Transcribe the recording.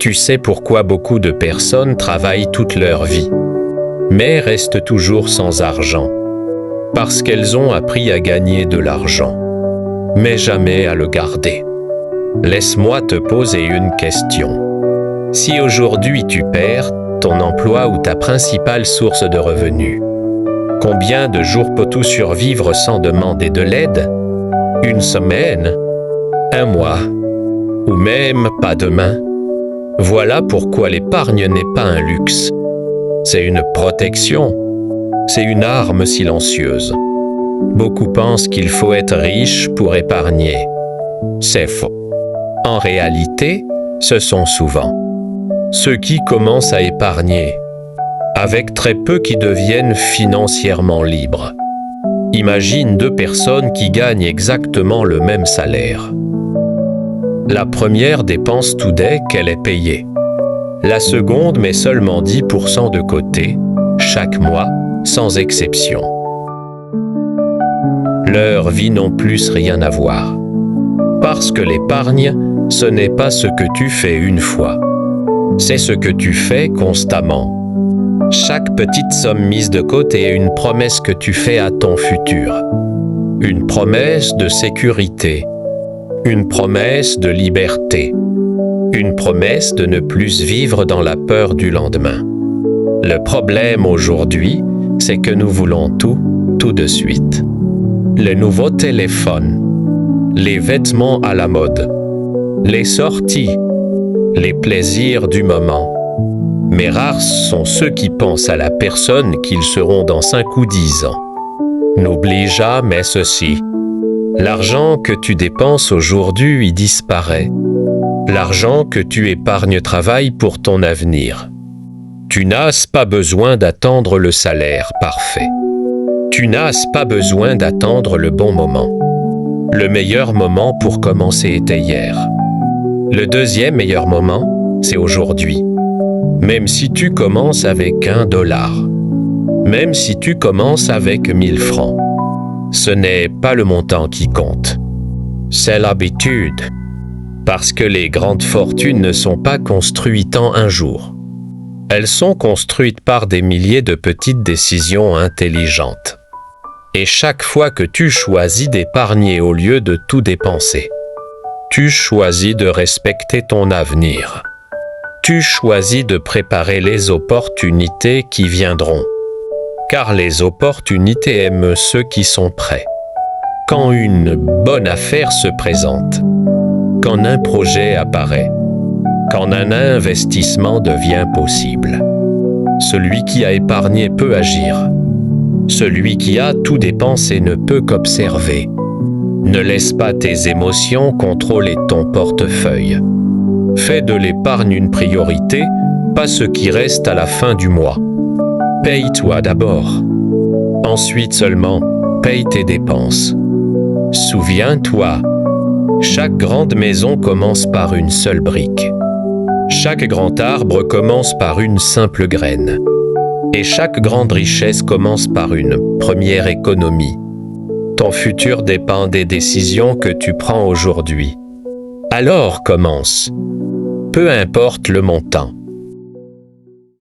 Tu sais pourquoi beaucoup de personnes travaillent toute leur vie, mais restent toujours sans argent. Parce qu'elles ont appris à gagner de l'argent, mais jamais à le garder. Laisse-moi te poser une question. Si aujourd'hui tu perds ton emploi ou ta principale source de revenus, combien de jours peux-tu survivre sans demander de l'aide? Une semaine? Un mois? Ou même pas demain? Voilà pourquoi l'épargne n'est pas un luxe. C'est une protection. C'est une arme silencieuse. Beaucoup pensent qu'il faut être riche pour épargner. C'est faux. En réalité, ce sont souvent ceux qui commencent à épargner, avec très peu qui deviennent financièrement libres. Imagine deux personnes qui gagnent exactement le même salaire. La première dépense tout dès qu'elle est payée. La seconde met seulement 10% de côté, chaque mois, sans exception. Leurs vies n'ont plus rien à voir. Parce que l'épargne, ce n'est pas ce que tu fais une fois. C'est ce que tu fais constamment. Chaque petite somme mise de côté est une promesse que tu fais à ton futur. Une promesse de sécurité. Une promesse de liberté. Une promesse de ne plus vivre dans la peur du lendemain. Le problème aujourd'hui, c'est que nous voulons tout de suite. Le nouveau téléphone, les vêtements à la mode, les sorties, les plaisirs du moment. Mais rares sont ceux qui pensent à la personne qu'ils seront dans 5 ou 10 ans. N'oublie jamais ceci. L'argent que tu dépenses aujourd'hui disparaît. L'argent que tu épargnes travaille pour ton avenir. Tu n'as pas besoin d'attendre le salaire parfait. Tu n'as pas besoin d'attendre le bon moment. Le meilleur moment pour commencer était hier. Le deuxième meilleur moment, c'est aujourd'hui. Même si tu commences avec $1, même si tu commences avec 1000 francs, ce n'est pas le montant qui compte. C'est l'habitude. Parce que les grandes fortunes ne sont pas construites en un jour. Elles sont construites par des milliers de petites décisions intelligentes. Et chaque fois que tu choisis d'épargner au lieu de tout dépenser, tu choisis de respecter ton avenir. Tu choisis de préparer les opportunités qui viendront. Car les opportunités aiment ceux qui sont prêts. Quand une bonne affaire se présente, quand un projet apparaît, quand un investissement devient possible, celui qui a épargné peut agir. Celui qui a tout dépensé ne peut qu'observer. Ne laisse pas tes émotions contrôler ton portefeuille. Fais de l'épargne une priorité, pas ce qui reste à la fin du mois. Paye-toi d'abord. Ensuite seulement, paye tes dépenses. Souviens-toi, chaque grande maison commence par une seule brique. Chaque grand arbre commence par une simple graine. Et chaque grande richesse commence par une première économie. Ton futur dépend des décisions que tu prends aujourd'hui. Alors commence. Peu importe le montant.